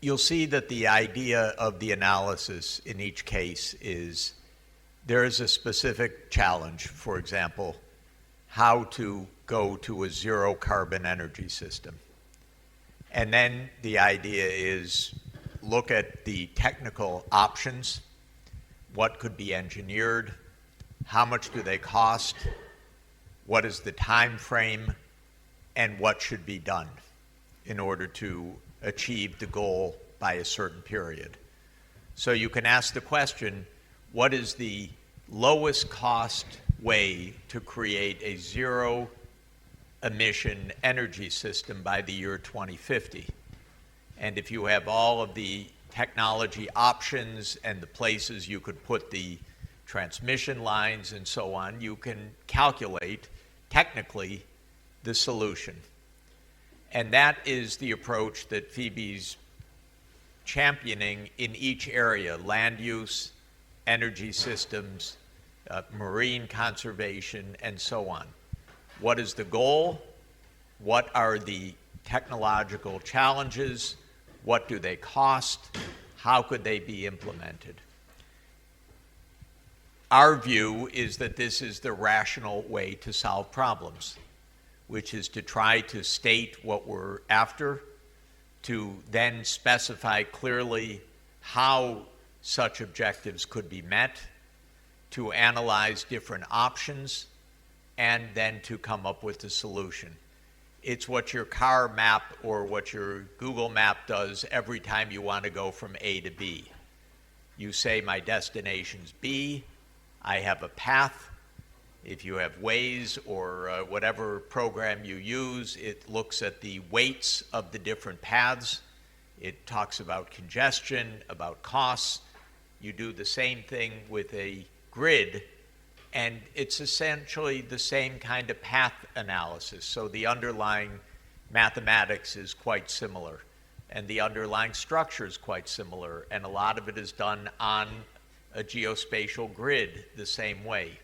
you'll see that the idea of the analysis in each case is there is a specific challenge. For example, how to go to a zero carbon energy system. And then the idea is look at the technical options. What could be engineered? How much do they cost? What is the time frame? And what should be done in order to achieve the goal by a certain period? So you can ask the question, what is the lowest cost way to create a zero emission energy system by the year 2050? And if you have all of the technology options and the places you could put the transmission lines and so on, you can calculate technically the solution. And that is the approach that Phoebe's championing in each area: land use, energy systems, marine conservation, and so on. What is the goal? What are the technological challenges? What do they cost? How could they be implemented? Our view is that this is the rational way to solve problems, which is to try to state what we're after, to then specify clearly how such objectives could be met, to analyze different options, and then to come up with a solution. It's what your car map or what your Google map does every time you want to go from A to B. You say, my destination's B, I have a path. If you have Waze or whatever program you use, it looks at the weights of the different paths. It talks about congestion, about costs. You do the same thing with a grid, and it's essentially the same kind of path analysis. So the underlying mathematics is quite similar, and the underlying structure is quite similar, and a lot of it is done on a geospatial grid the same way.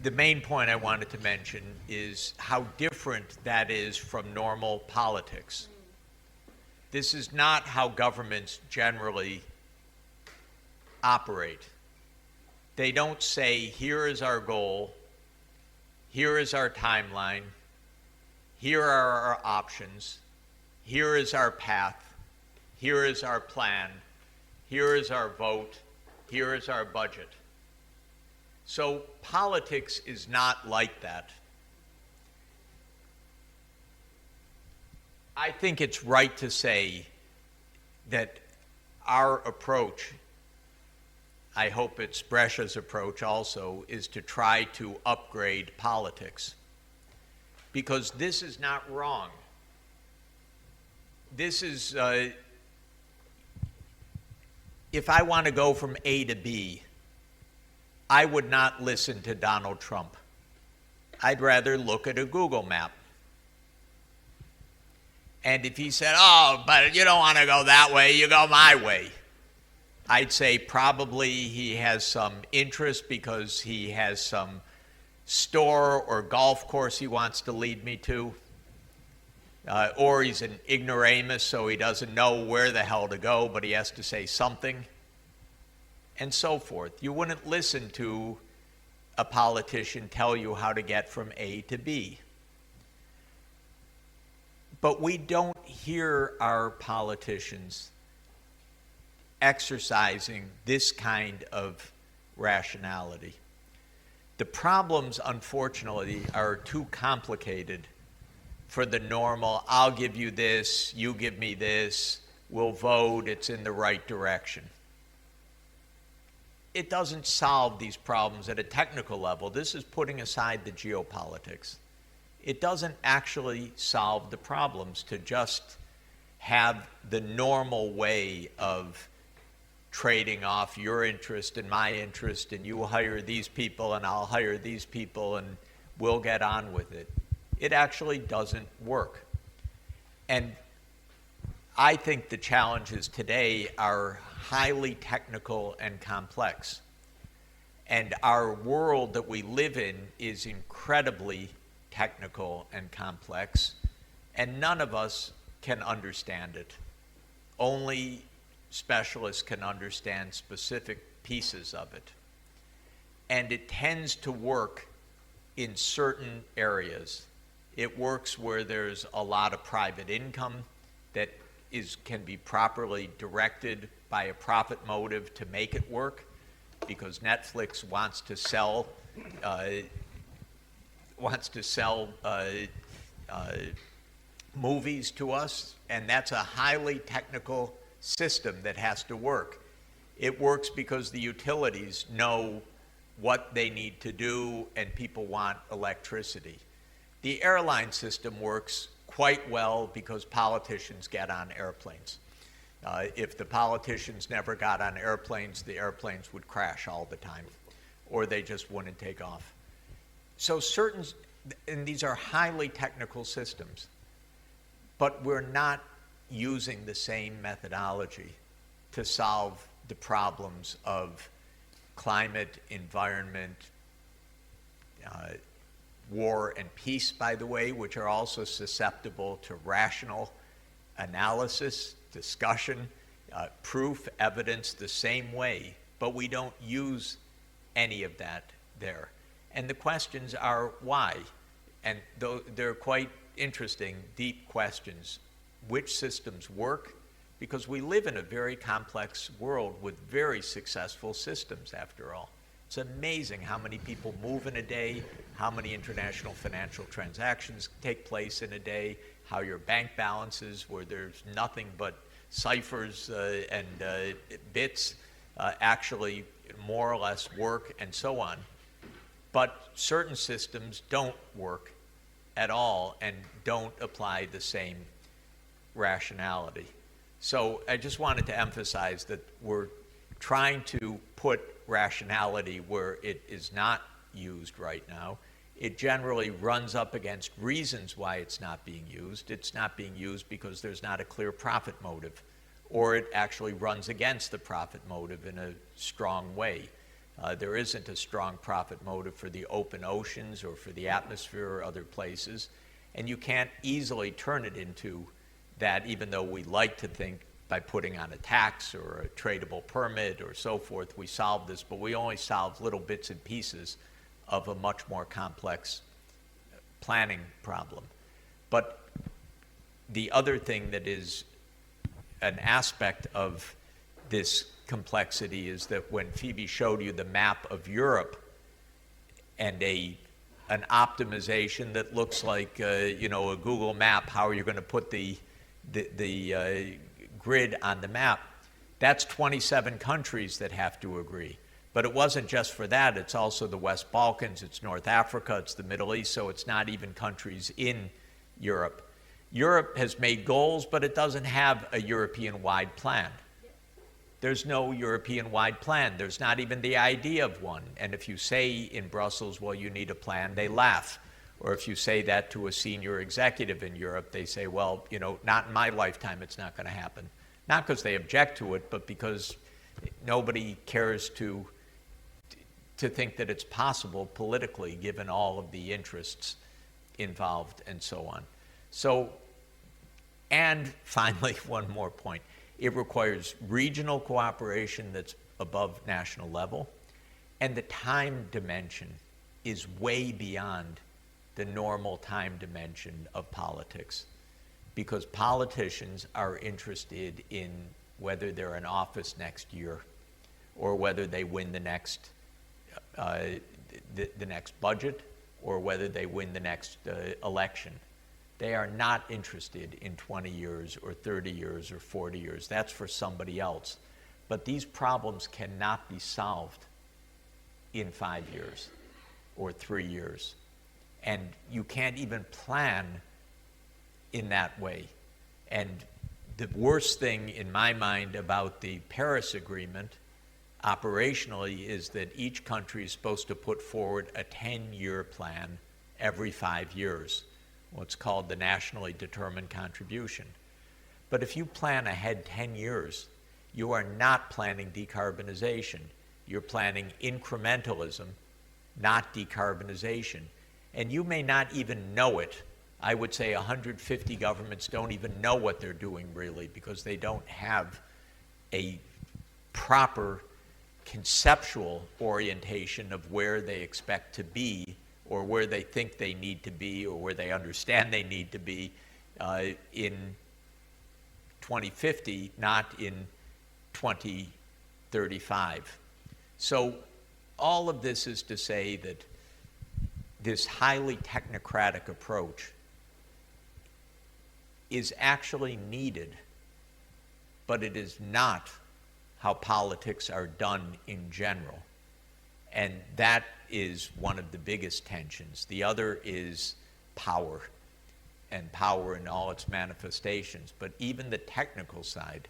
The main point I wanted to mention is how different that is from normal politics. This is not how governments generally operate. They don't say, here is our goal, here is our timeline, here are our options, here is our path, here is our plan, here is our vote, here is our budget. So politics is not like that. I think it's right to say that our approach, I hope it's Brescia's approach also, is to try to upgrade politics. Because this is not wrong. This is, if I want to go from A to B, I would not listen to Donald Trump. I'd rather look at a Google map. And if he said, oh, but you don't want to go that way, you go my way, I'd say probably he has some interest because he has some store or golf course he wants to lead me to. Or he's an ignoramus, so he doesn't know where the hell to go, but he has to say something. And so forth. You wouldn't listen to a politician tell you how to get from A to B. But we don't hear our politicians exercising this kind of rationality. The problems, unfortunately, are too complicated for the normal, I'll give you this, you give me this, we'll vote, it's in the right direction. It doesn't solve these problems at a technical level. This is putting aside the geopolitics. It doesn't actually solve the problems to just have the normal way of trading off your interest and my interest, and you hire these people and I'll hire these people and we'll get on with it. It actually doesn't work. And I think the challenges today are highly technical and complex. And our world that we live in is incredibly technical and complex, and none of us can understand it. only specialists can understand specific pieces of it. And it tends to work in certain areas. It works where there's a lot of private income that can be properly directed by a profit motive to make it work, because Netflix wants to sell movies to us, and that's a highly technical system that has to work. It works because the utilities know what they need to do, and people want electricity. The airline system works quite well because politicians get on airplanes. If the politicians never got on airplanes, the airplanes would crash all the time, or they just wouldn't take off. So and these are highly technical systems, but we're not using the same methodology to solve the problems of climate, environment, war and peace, by the way, which are also susceptible to rational analysis, discussion, proof, evidence the same way, but we don't use any of that there. And the questions are why? And they're quite interesting, deep questions. Which systems work? Because we live in a very complex world with very successful systems, after all. It's amazing how many people move in a day, how many international financial transactions take place in a day, how your bank balances, where there's nothing but ciphers and bits, actually more or less work, and so on. But certain systems don't work at all and don't apply the same rationality. So I just wanted to emphasize that we're trying to put rationality where it is not used right now. It generally runs up against reasons why it's not being used. It's not being used because there's not a clear profit motive, or it actually runs against the profit motive in a strong way. There isn't a strong profit motive for the open oceans or for the atmosphere or other places, and you can't easily turn it into that, even though we like to think by putting on a tax or a tradable permit or so forth, we solve this, but we only solve little bits and pieces of a much more complex planning problem. But the other thing that is an aspect of this complexity is that when Phoebe showed you the map of Europe and an optimization that looks like a Google map, how are you going to put the grid on the map? That's 27 countries that have to agree. But it wasn't just for that. It's also the West Balkans, it's North Africa, it's the Middle East, so it's not even countries in Europe. Europe has made goals, but it doesn't have a European-wide plan. There's no European-wide plan. There's not even the idea of one. And if you say in Brussels, well, you need a plan, they laugh. Or if you say that to a senior executive in Europe, they say, well, not in my lifetime, it's not going to happen. Not because they object to it, but because nobody cares to think that it's possible politically, given all of the interests involved and so on. So, and finally, one more point. It requires regional cooperation that's above national level, and the time dimension is way beyond the normal time dimension of politics, because politicians are interested in whether they're in office next year or whether they win the next budget or whether they win the next election. They are not interested in 20 years or 30 years or 40 years. That's for somebody else. But these problems cannot be solved in 5 years or 3 years. And you can't even plan in that way. And the worst thing in my mind about the Paris Agreement operationally is that each country is supposed to put forward a 10-year plan every 5 years, what's called the nationally determined contribution. But if you plan ahead 10 years, you are not planning decarbonization. You're planning incrementalism, not decarbonization. And you may not even know it I would say 150 governments don't even know what they're doing really, because they don't have a proper conceptual orientation of where they expect to be, or where they think they need to be, or where they understand they need to be in 2050, not in 2035. So all of this is to say that this highly technocratic approach is actually needed, but it is not how politics are done in general. And that is one of the biggest tensions. The other is power, and power in all its manifestations. But even the technical side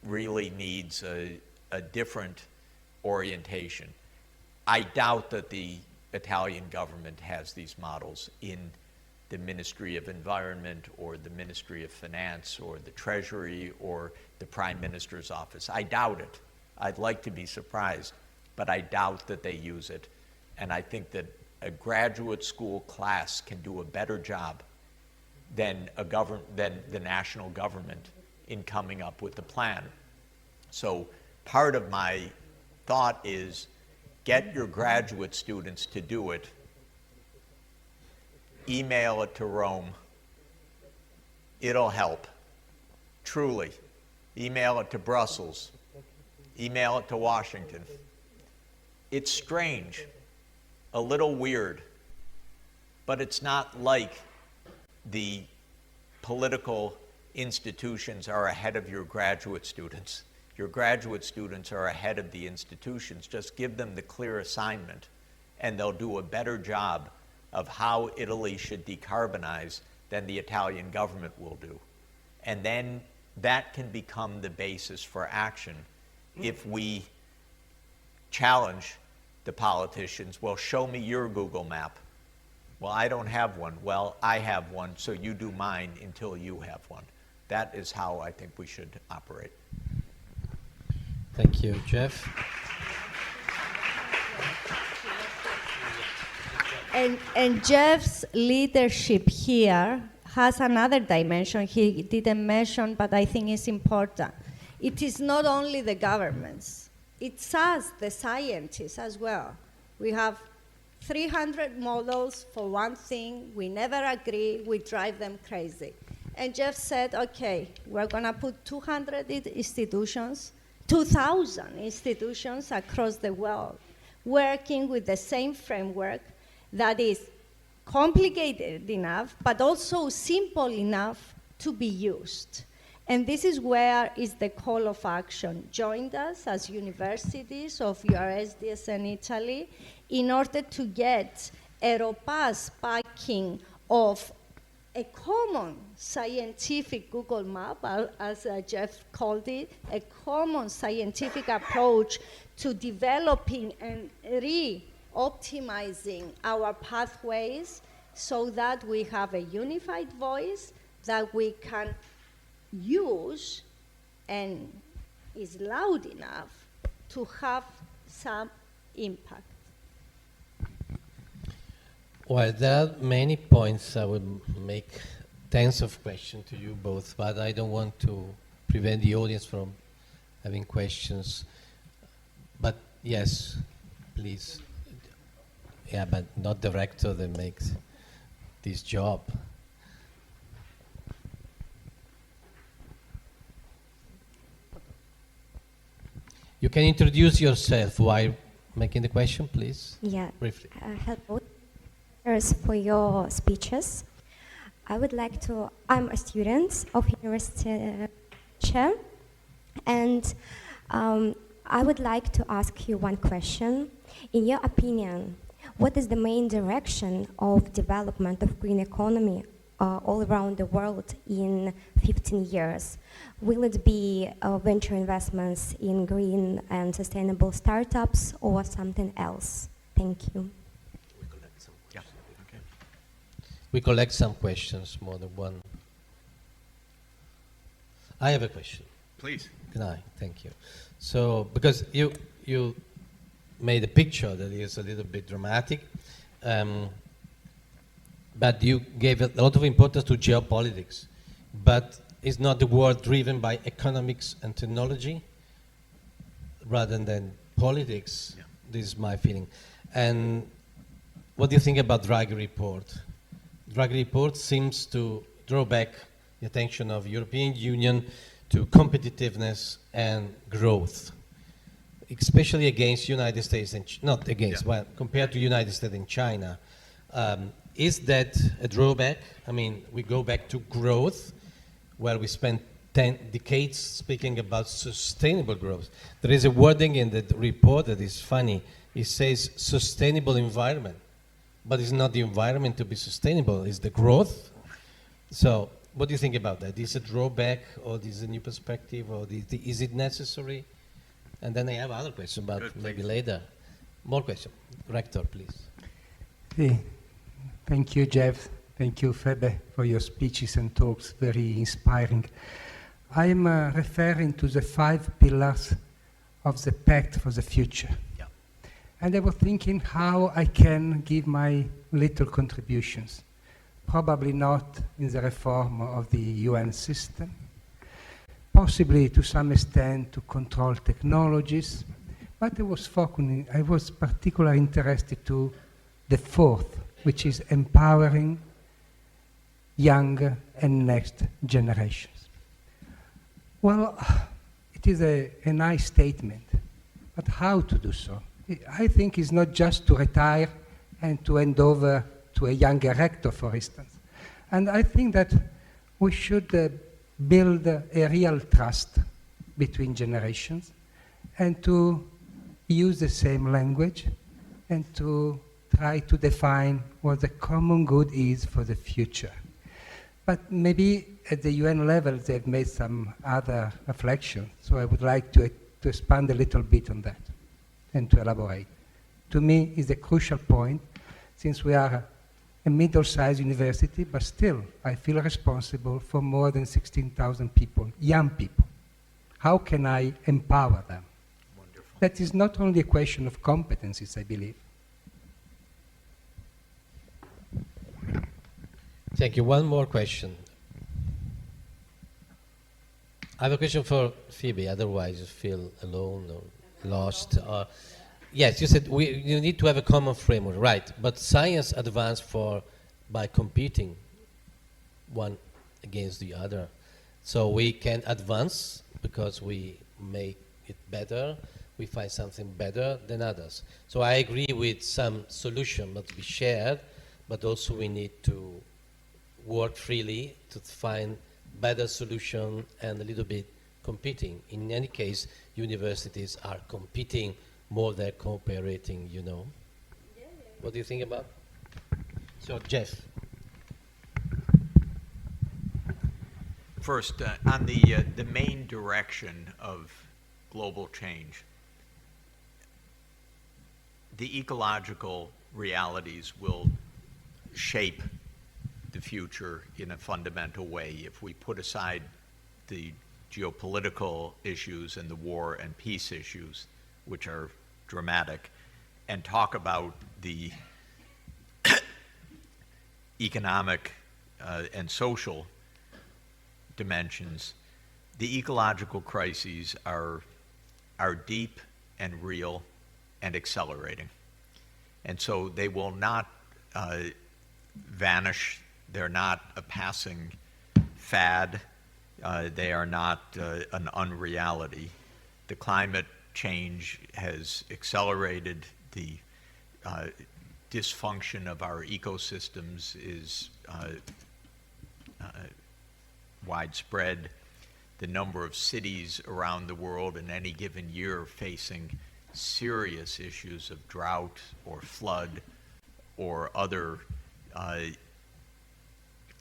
really needs a different orientation. I doubt that the Italian government has these models in the Ministry of Environment or the Ministry of Finance or the Treasury or the Prime Minister's office. I doubt it. I'd like to be surprised, but I doubt that they use it. And I think that a graduate school class can do a better job than the national government in coming up with the plan. So part of my thought is get your graduate students to do it, email it to Rome. It'll help, truly. Email it to Brussels, email it to Washington. It's strange, a little weird, but it's not like the political institutions are ahead of your graduate students. Your graduate students are ahead of the institutions. Just give them the clear assignment, and they'll do a better job of how Italy should decarbonize than the Italian government will do. And then that can become the basis for action if we challenge the politicians. Well, show me your Google map. Well, I don't have one. Well, I have one, so you do mine until you have one. That is how I think we should operate. Thank you, Jeff. And Jeff's leadership here has another dimension he didn't mention, but I think it's important. It is not only the governments, it's us, the scientists as well. We have 300 models for one thing, we never agree, we drive them crazy. And Jeff said, okay, we're gonna put 200 institutions, 2,000 institutions across the world, working with the same framework that is complicated enough, but also simple enough to be used. And this is where is the call of action. Join us as universities of URSDS and Italy in order to get a robust backing of a common scientific Google map, as Jeff called it, a common scientific approach to developing and optimizing our pathways so that we have a unified voice that we can use and is loud enough to have some impact. Well, there are many points I would make, tens of questions to you both, but I don't want to prevent the audience from having questions. But yes, please. Yeah, but not the rector that makes this job. You can introduce yourself while making the question, please. Yeah. Briefly. Hello. Thanks for your speeches. I would like to, I'm a student of University Chair, and I would like to ask you one question. In your opinion, what is the main direction of development of green economy all around the world in 15 years? Will it be venture investments in green and sustainable startups or something else? Thank you. We collect some questions, more than one. I have a question. Please. Can I? Thank you. So, because you made a picture that is a little bit dramatic. but you gave a lot of importance to geopolitics. But is not the world driven by economics and technology rather than politics? Yeah. This is my feeling. And what do you think about Draghi report? Draghi report seems to draw back the attention of European Union to competitiveness and growth, especially against United States and not against, well, compared to United States and China. Is that a drawback? I mean, we go back to growth, where we spent 10 decades speaking about sustainable growth. There is a wording in the report that is funny. It says sustainable environment, but it's not the environment to be sustainable, it's the growth. So what do you think about that? Is it a drawback, or is it a new perspective, or is it necessary? And then I have other questions, but Good, maybe please. later. More questions. Rector, please. Hey, thank you, Jeff. Thank you, Febe, for your speeches and talks, very inspiring. I'm referring to the 5 pillars of the Pact for the Future. Yeah. And I was thinking how I can give my little contributions. Probably not in the reform of the UN system, possibly to some extent to control technologies, but I was particularly interested to the 4th, which is empowering young and next generations. Well, it is a nice statement, but how to do so? I think it's not just to retire and to hand over to a younger rector, for instance. And I think that we should build a real trust between generations and to use the same language and to try to define what the common good is for the future. But maybe at the UN level they've made some other reflection, so I would like to expand a little bit on that and to elaborate. To me, it's a crucial point, since we are a middle-sized university, but still I feel responsible for more than 16,000 people, young people. How can I empower them? Wonderful. That is not only a question of competencies, I believe. Thank you. One more question. I have a question for Phoebe, otherwise you feel alone or lost. Yes, you said you need to have a common framework, right? But science advanced by competing one against the other. So we can advance because we make it better, we find something better than others. So I agree with some solution must be shared, but also we need to work freely to find better solution and a little bit competing. In any case, universities are competing more than cooperating, you know. What do you think about? So, Jeff. First, on the main direction of global change, the ecological realities will shape the future in a fundamental way. If we put aside the geopolitical issues and the war and peace issues, which are dramatic, and talk about the economic and social dimensions, the ecological crises are deep and real and accelerating. And so they will not vanish. They're not a passing fad. They are not an unreality. The climate change has accelerated. The dysfunction of our ecosystems is widespread. The number of cities around the world in any given year facing serious issues of drought or flood or other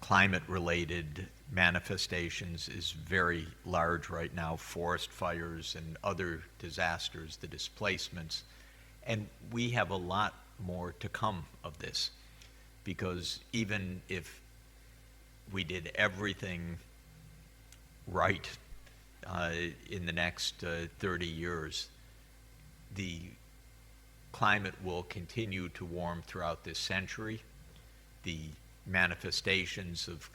climate-related manifestations is very large right now. Forest fires and other disasters, the displacements. And we have a lot more to come of this, because even if we did everything right in the next 30 years, the climate will continue to warm throughout this century. The manifestations of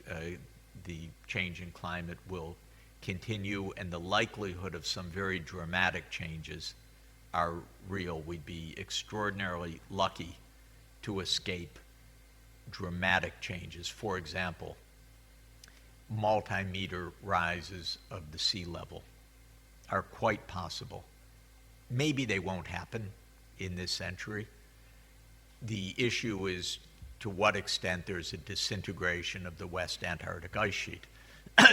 the changing climate will continue, and the likelihood of some very dramatic changes are real. We'd be extraordinarily lucky to escape dramatic changes. For example, multi-meter rises of the sea level are quite possible. Maybe they won't happen in this century. The issue is to what extent there's a disintegration of the West Antarctic ice sheet.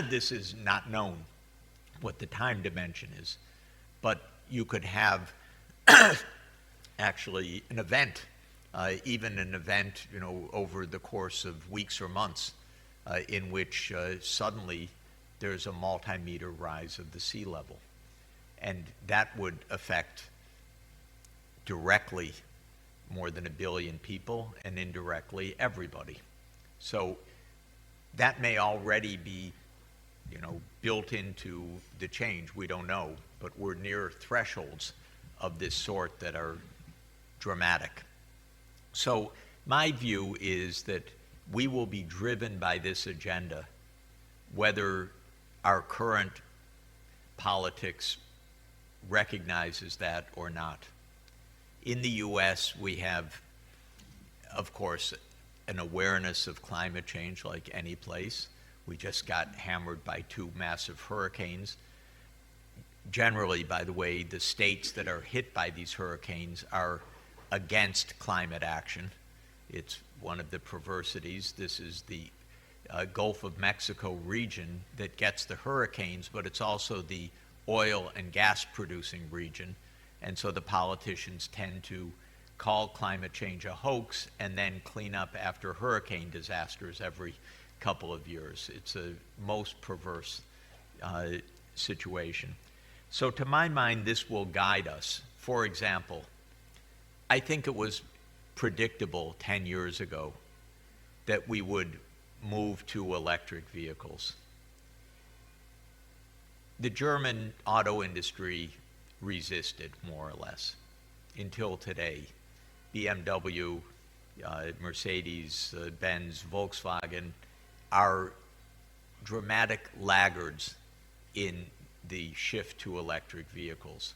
This is not known what the time dimension is, but you could have actually an event, even an event, over the course of weeks or months, in which suddenly there's a multi-meter rise of the sea level. And that would affect directly more than 1 billion people, and indirectly everybody. So that may already be, built into the change. We don't know, but we're near thresholds of this sort that are dramatic. So my view is that we will be driven by this agenda, whether our current politics recognizes that or not. In the US, we have, of course, an awareness of climate change like any place. We just got hammered by 2 massive hurricanes. Generally, by the way, the states that are hit by these hurricanes are against climate action. It's one of the perversities. This is the Gulf of Mexico region that gets the hurricanes, but it's also the oil and gas producing region. And so the politicians tend to call climate change a hoax and then clean up after hurricane disasters every couple of years. It's a most perverse situation. So to my mind, this will guide us. For example, I think it was predictable 10 years ago that we would move to electric vehicles. The German auto industry resisted, more or less, until today. BMW, Mercedes, Benz, Volkswagen are dramatic laggards in the shift to electric vehicles.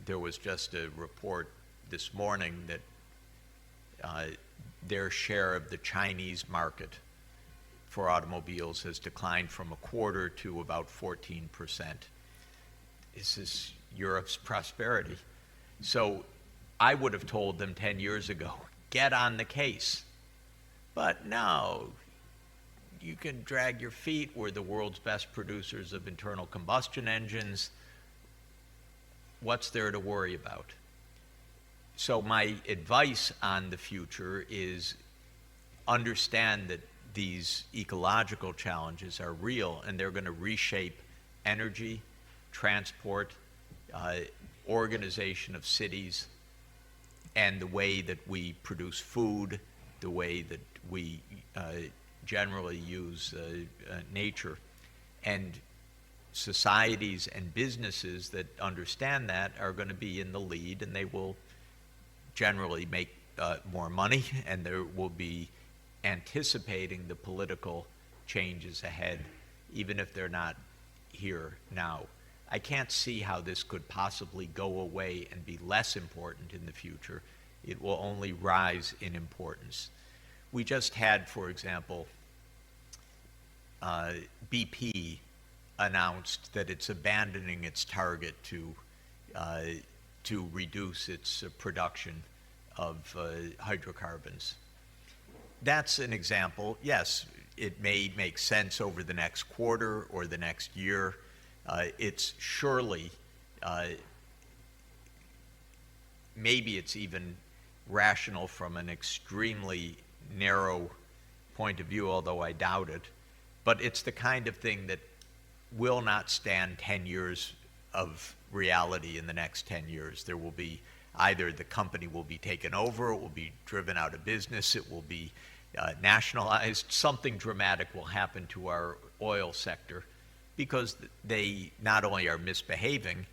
There was just a report this morning that their share of the Chinese market for automobiles has declined from 1/4 to about 14%. This is Europe's prosperity. So I would have told them 10 years ago, get on the case. But no, you can drag your feet. We're the world's best producers of internal combustion engines. What's there to worry about? So my advice on the future is understand that these ecological challenges are real, and they're going to reshape energy, transport, organization of cities, and the way that we produce food, the way that we generally use nature. And societies and businesses that understand that are going to be in the lead, and they will generally make more money, and there will be anticipating the political changes ahead, even if they're not here now. I can't see how this could possibly go away and be less important in the future. It will only rise in importance. We just had, for example, BP announced that it's abandoning its target to reduce its production of hydrocarbons. That's an example. Yes, it may make sense over the next quarter or the next year. It's surely, maybe it's even rational from an extremely narrow point of view, although I doubt it. But it's the kind of thing that will not stand 10 years of reality in the next 10 years. There will be either the company will be taken over, it will be driven out of business, it will be nationalized. Something dramatic will happen to our oil sector because they not only are misbehaving,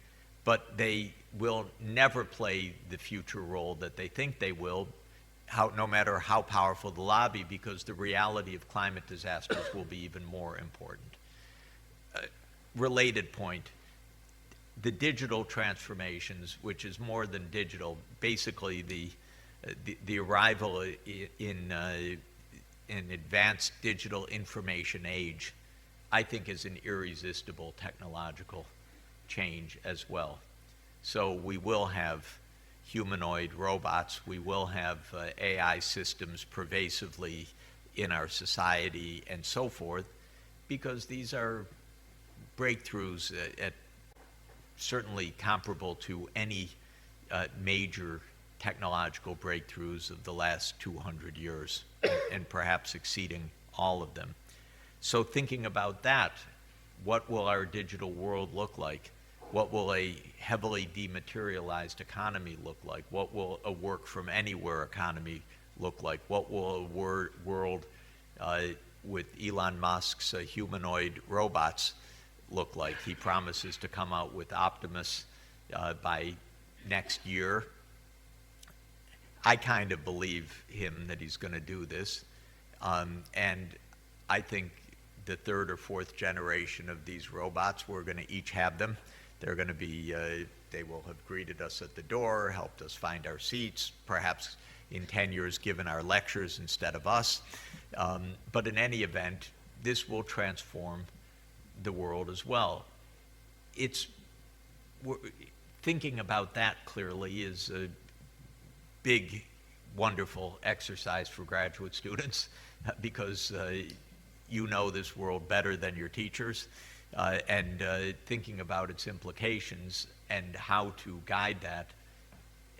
but they will never play the future role that they think they will, no matter how powerful the lobby, because the reality of climate disasters will be even more important. Related point, the digital transformations, which is more than digital, basically the arrival in an advanced digital information age, I think is an irresistible technological change as well. So we will have humanoid robots, we will have AI systems pervasively in our society and so forth, because these are breakthroughs at certainly comparable to any major technological breakthroughs of the last 200 years, and perhaps exceeding all of them. So thinking about that, what will our digital world look like? What will a heavily dematerialized economy look like? What will a work from anywhere economy look like? What will a world with Elon Musk's humanoid robots look like? He promises to come out with Optimus by next year. I kind of believe him that he's going to do this. And I think the third or fourth generation of these robots, we're going to each have them. They're going to be, they will have greeted us at the door, helped us find our seats, perhaps in 10 years given our lectures instead of us. But in any event, this will transform the world as well. Thinking about that clearly is a big, wonderful exercise for graduate students because you know this world better than your teachers, and thinking about its implications and how to guide that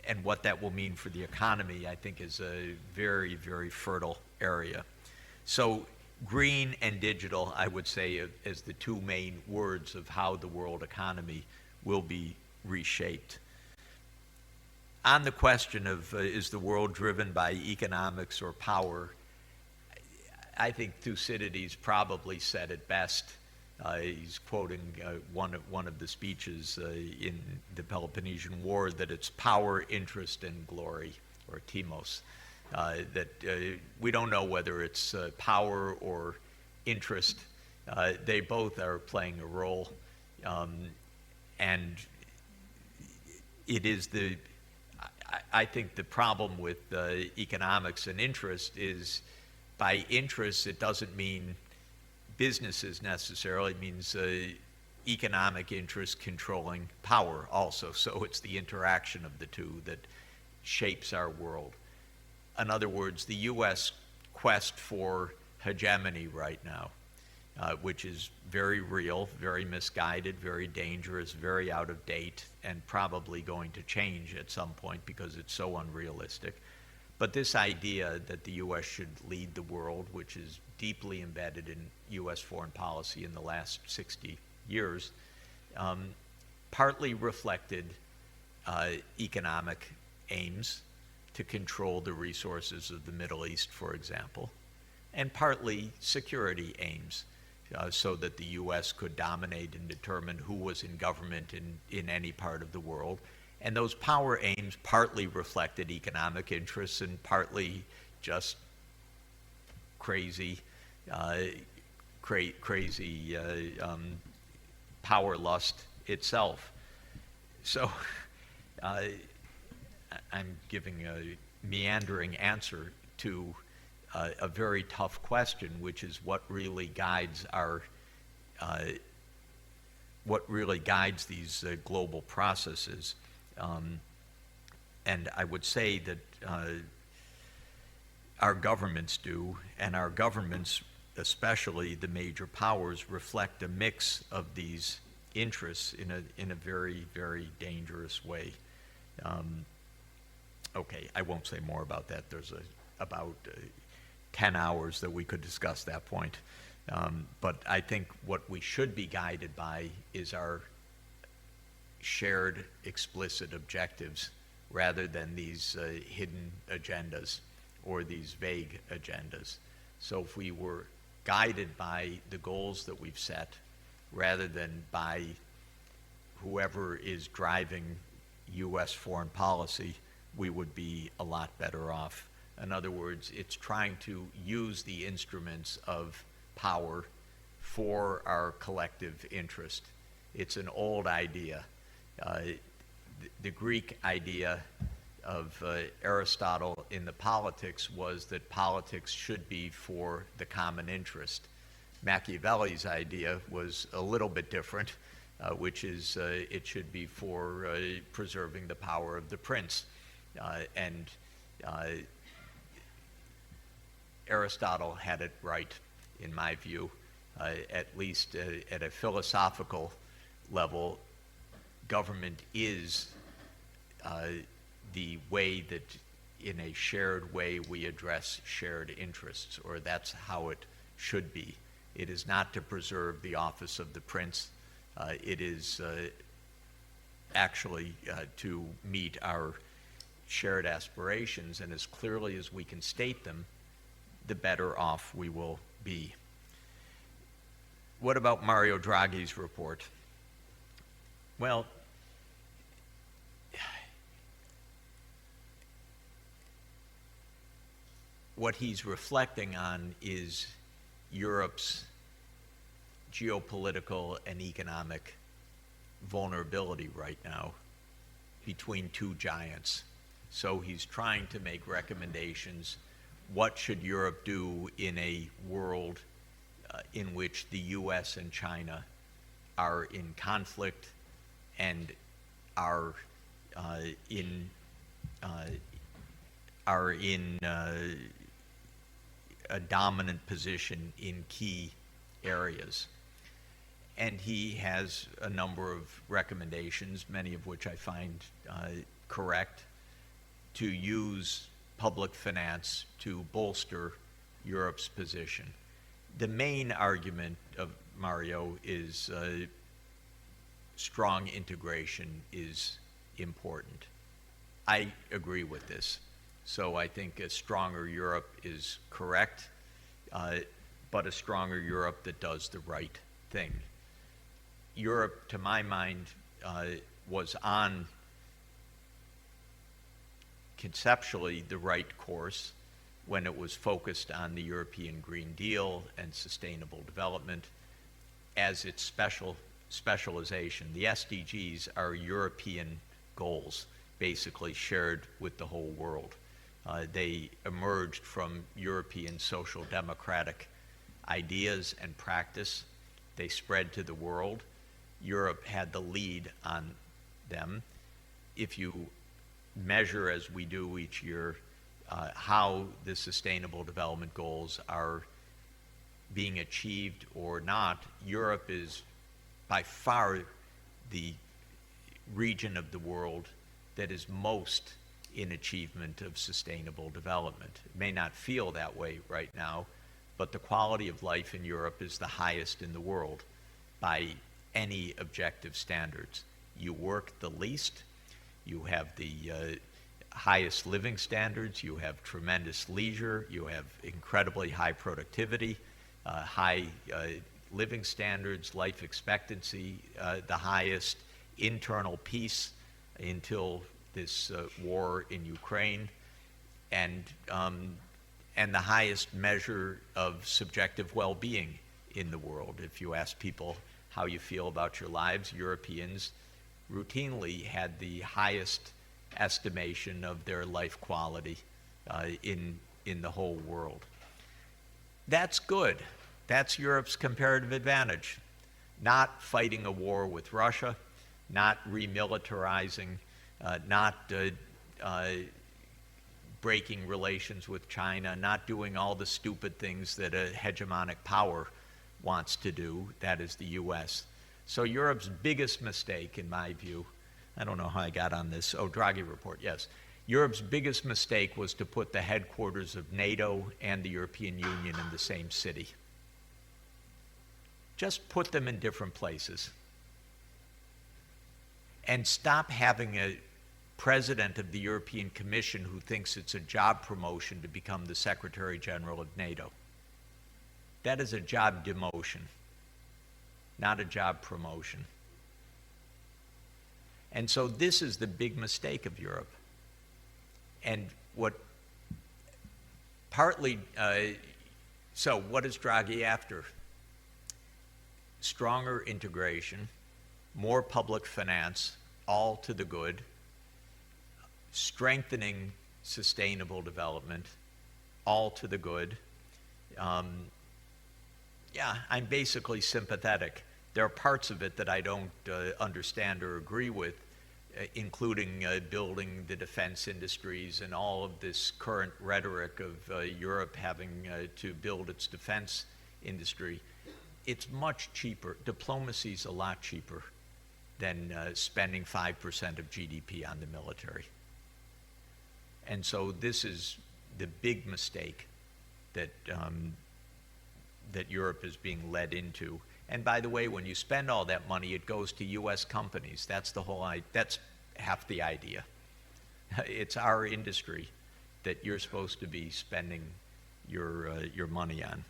and what that will mean for the economy, I think is a very, very fertile area. So green and digital, I would say, as the two main words of how the world economy will be reshaped. On the question of is the world driven by economics or power, I think Thucydides probably said it best. He's quoting one of the speeches in the Peloponnesian War, that it's power, interest, and glory, or timos. That we don't know whether it's power or interest. They both are playing a role. And it is I think the problem with economics and interest is, by interest, it doesn't mean businesses necessarily. It means economic interest controlling power also. So it's the interaction of the two that shapes our world. In other words, the U.S. quest for hegemony right now, which is very real, very misguided, very dangerous, very out of date, and probably going to change at some point because it's so unrealistic. But this idea that the U.S. should lead the world, which is deeply embedded in U.S. foreign policy in the last 60 years, partly reflected economic aims to control the resources of the Middle East, for example, and partly security aims, so that the U.S. could dominate and determine who was in government in any part of the world. And those power aims partly reflected economic interests and partly just crazy power lust itself. So I'm giving a meandering answer to a very tough question, which is what really guides these global processes. And I would say that our governments do, and our governments, especially the major powers, reflect a mix of these interests in a very, very dangerous way. Okay, I won't say more about that. There's about 10 hours that we could discuss that point. But I think what we should be guided by is our shared explicit objectives rather than these hidden agendas or these vague agendas. So if we were guided by the goals that we've set rather than by whoever is driving U.S. foreign policy, we would be a lot better off In other words, it's trying to use the instruments of power for our collective interest. It's an old idea. The Greek idea of Aristotle in the Politics was that politics should be for the common interest. Machiavelli's idea was a little bit different, which is it should be for preserving the power of the prince. And Aristotle had it right, in my view, at least at a philosophical level. Government is the way that, in a shared way, we address shared interests, or that's how it should be. It is not to preserve the office of the prince. It is actually to meet our shared aspirations, and as clearly as we can state them, the better off we will be. What about Mario Draghi's report? Well, what he's reflecting on is Europe's geopolitical and economic vulnerability right now between two giants. So he's trying to make recommendations. What should Europe do in a world in which the US and China are in conflict and are in a dominant position in key areas? And he has a number of recommendations, many of which I find correct, to use public finance to bolster Europe's position. The main argument of Mario is strong integration is important. I agree with this. So I think a stronger Europe is correct, but a stronger Europe that does the right thing. Europe, to my mind, was on conceptually the right course when it was focused on the European Green Deal and sustainable development as its specialization. The SDGs are European goals, basically shared with the whole world. They emerged from European social democratic ideas and practice. They spread to the world. Europe had the lead on them. If you measure, as we do each year, how the Sustainable Development Goals are being achieved or not, Europe is by far the region of the world that is most in achievement of sustainable development. It may not feel that way right now, but the quality of life in Europe is the highest in the world by any objective standards. You work the least, you have the highest living standards, you have tremendous leisure, you have incredibly high productivity, high living standards, life expectancy, the highest internal peace until this war in Ukraine, and the highest measure of subjective well-being in the world. If you ask people how you feel about your lives, Europeans routinely had the highest estimation of their life quality in the whole world. That's good. That's Europe's comparative advantage. Not fighting a war with Russia, not remilitarizing, not breaking relations with China, not doing all the stupid things that a hegemonic power wants to do, that is the US. So Europe's biggest mistake, in my view, I don't know how I got on this, Draghi report, yes. Europe's biggest mistake was to put the headquarters of NATO and the European Union in the same city. Just put them in different places. And stop having a president of the European Commission who thinks it's a job promotion to become the Secretary General of NATO. That is a job demotion, not a job promotion. And so this is the big mistake of Europe. And what partly, so what is Draghi after? Stronger integration, more public finance, all to the good, strengthening sustainable development, all to the good. Yeah, I'm basically sympathetic. There are parts of it that I don't understand or agree with, including building the defense industries and all of this current rhetoric of Europe having to build its defense industry. It's much cheaper. Diplomacy's a lot cheaper than spending 5% of GDP on the military. And so this is the big mistake that that Europe is being led into. And by the way, when you spend all that money, it goes to U.S. companies. That's the whole. That's half the idea. It's our industry that you're supposed to be spending your money on.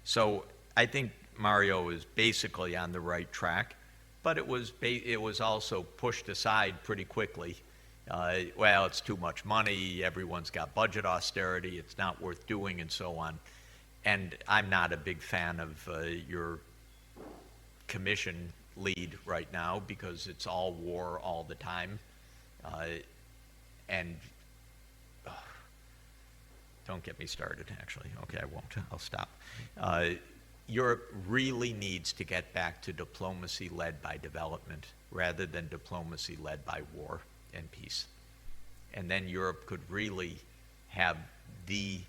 So I think Mario is basically on the right track, but it was also pushed aside pretty quickly. Well, it's too much money. Everyone's got budget austerity. It's not worth doing, and so on. And I'm not a big fan of your commission lead right now because it's all war all the time. And don't get me started, actually. Okay, I won't. I'll stop. Europe really needs to get back to diplomacy led by development rather than diplomacy led by war and peace. And then Europe could really have the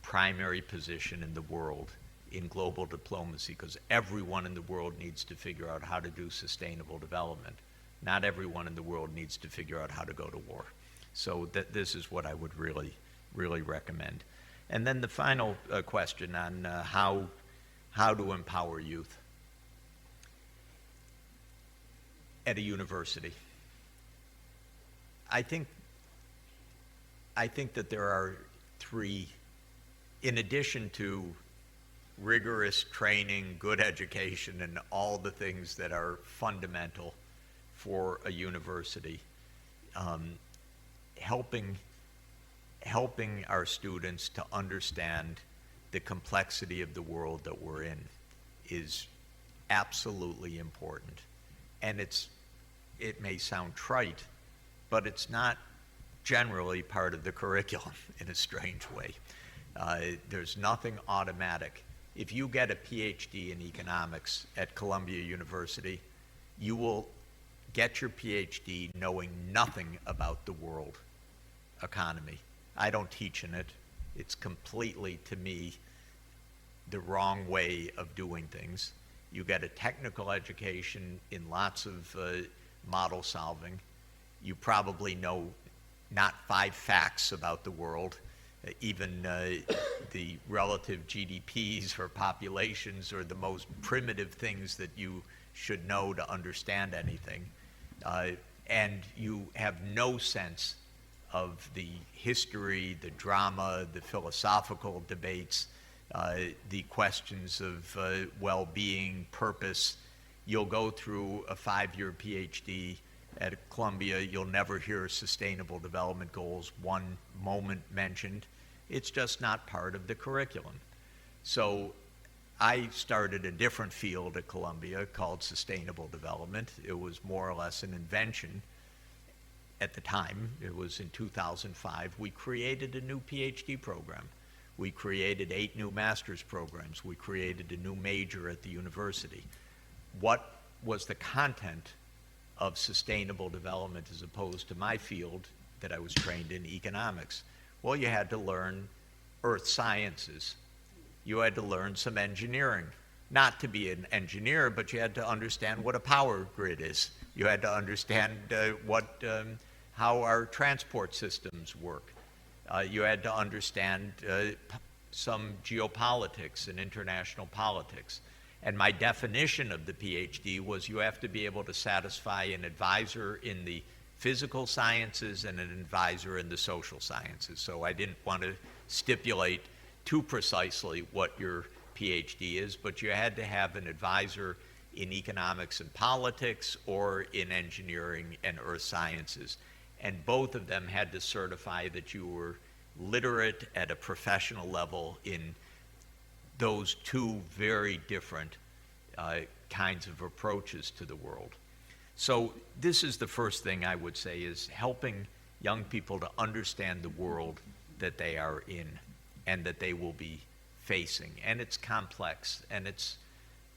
primary position in the world in global diplomacy, because everyone in the world needs to figure out how to do sustainable development. Not everyone in the world needs to figure out how to go to war. So this is what I would really, really recommend. And then the final question on how to empower youth at a university. I think that there are three, in addition to rigorous training, good education, and all the things that are fundamental for a university, helping our students to understand the complexity of the world that we're in is absolutely important. And it may sound trite, but it's not generally part of the curriculum in a strange way. There's nothing automatic. If you get a PhD in economics at Columbia University, you will get your PhD knowing nothing about the world economy. I don't teach in it. It's completely, to me, the wrong way of doing things. You get a technical education in lots of model solving. You probably know not 5 facts about the world, even the relative GDPs or populations or the most primitive things that you should know to understand anything. And you have no sense of the history, the drama, the philosophical debates, the questions of well-being, purpose. You'll go through a 5-year PhD at Columbia, you'll never hear Sustainable Development Goals one moment mentioned. It's just not part of the curriculum. So I started a different field at Columbia called Sustainable Development. It was more or less an invention at the time. It was in 2005. We created a new PhD program. We created 8 new master's programs. We created a new major at the university. What was the content of sustainable development as opposed to my field that I was trained in, economics? Well, you had to learn earth sciences. You had to learn some engineering. Not to be an engineer, but you had to understand what a power grid is. You had to understand how our transport systems work. You had to understand some geopolitics and international politics. And my definition of the PhD was you have to be able to satisfy an advisor in the physical sciences and an advisor in the social sciences. So I didn't want to stipulate too precisely what your PhD is, but you had to have an advisor in economics and politics or in engineering and earth sciences. And both of them had to certify that you were literate at a professional level in those two very different kinds of approaches to the world. So this is the first thing I would say, is helping young people to understand the world that they are in and that they will be facing. And it's complex and it's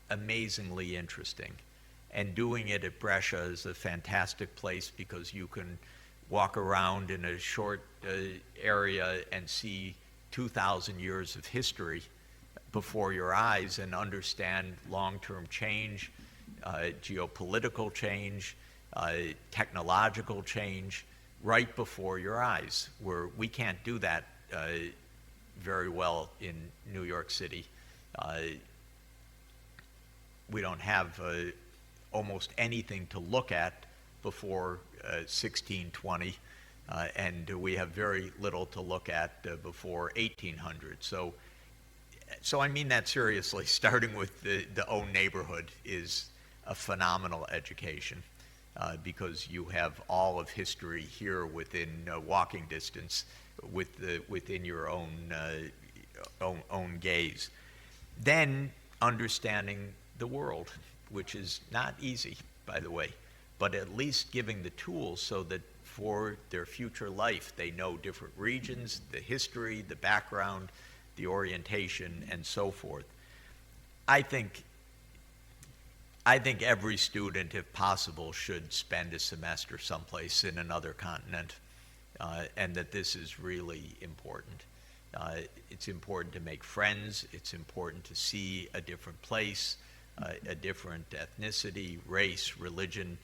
amazingly interesting. And doing it at Brescia is a fantastic place because you can walk around in a short area and see 2,000 years of history before your eyes and understand long-term change, geopolitical change, technological change right before your eyes, where we can't do that very well in New York City. We don't have almost anything to look at before 1620, and we have very little to look at before 1800. So I mean that seriously. Starting with the own neighborhood is a phenomenal education because you have all of history here within walking distance, within your own gaze. Then understanding the world, which is not easy, by the way, but at least giving the tools so that for their future life they know different regions, the history, the background, the orientation, and so forth. I think every student, if possible, should spend a semester someplace in another continent, and that this is really important. It's important to make friends. It's important to see a different place, a different ethnicity, race, religion,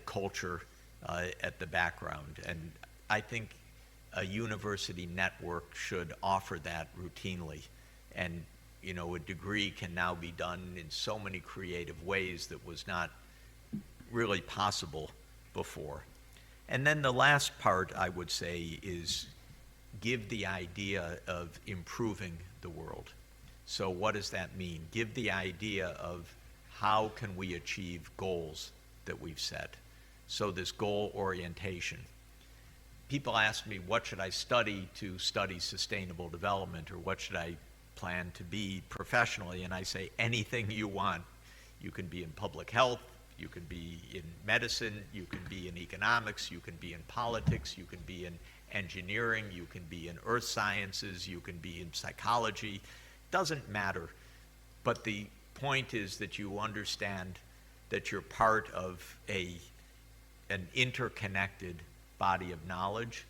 culture at the background. And I think a university network should offer that routinely. And a degree can now be done in so many creative ways that was not really possible before. And then the last part, I would say, is give the idea of improving the world. So what does that mean? Give the idea of how can we achieve goals that we've set. So this goal orientation. People ask me, what should I study to study sustainable development, or what should I plan to be professionally? And I say, anything you want. You can be in public health, you can be in medicine, you can be in economics, you can be in politics, you can be in engineering, you can be in earth sciences, you can be in psychology. Doesn't matter. But the point is that you understand that you're part of an interconnected body of knowledge,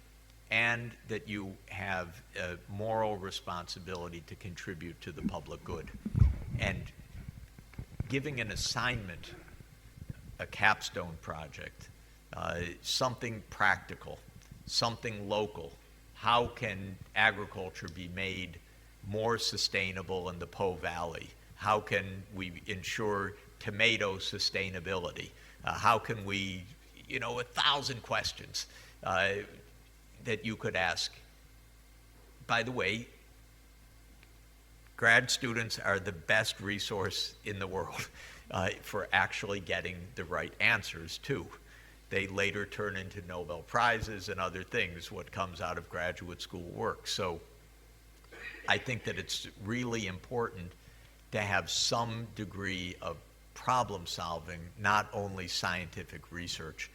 and that you have a moral responsibility to contribute to the public good. And giving an assignment, a capstone project, something practical, something local. How can agriculture be made more sustainable in the Po Valley? How can we ensure tomato sustainability? How can we, 1,000 questions that you could ask. By the way, grad students are the best resource in the world for actually getting the right answers too. They later turn into Nobel Prizes and other things, what comes out of graduate school work. So I think that it's really important to have some degree of problem solving, not only scientific research,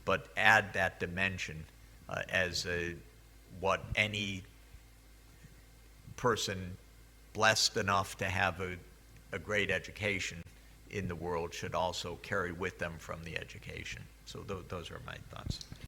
but add that dimension as what any person blessed enough to have a great education in the world should also carry with them from the education. So those are my thoughts.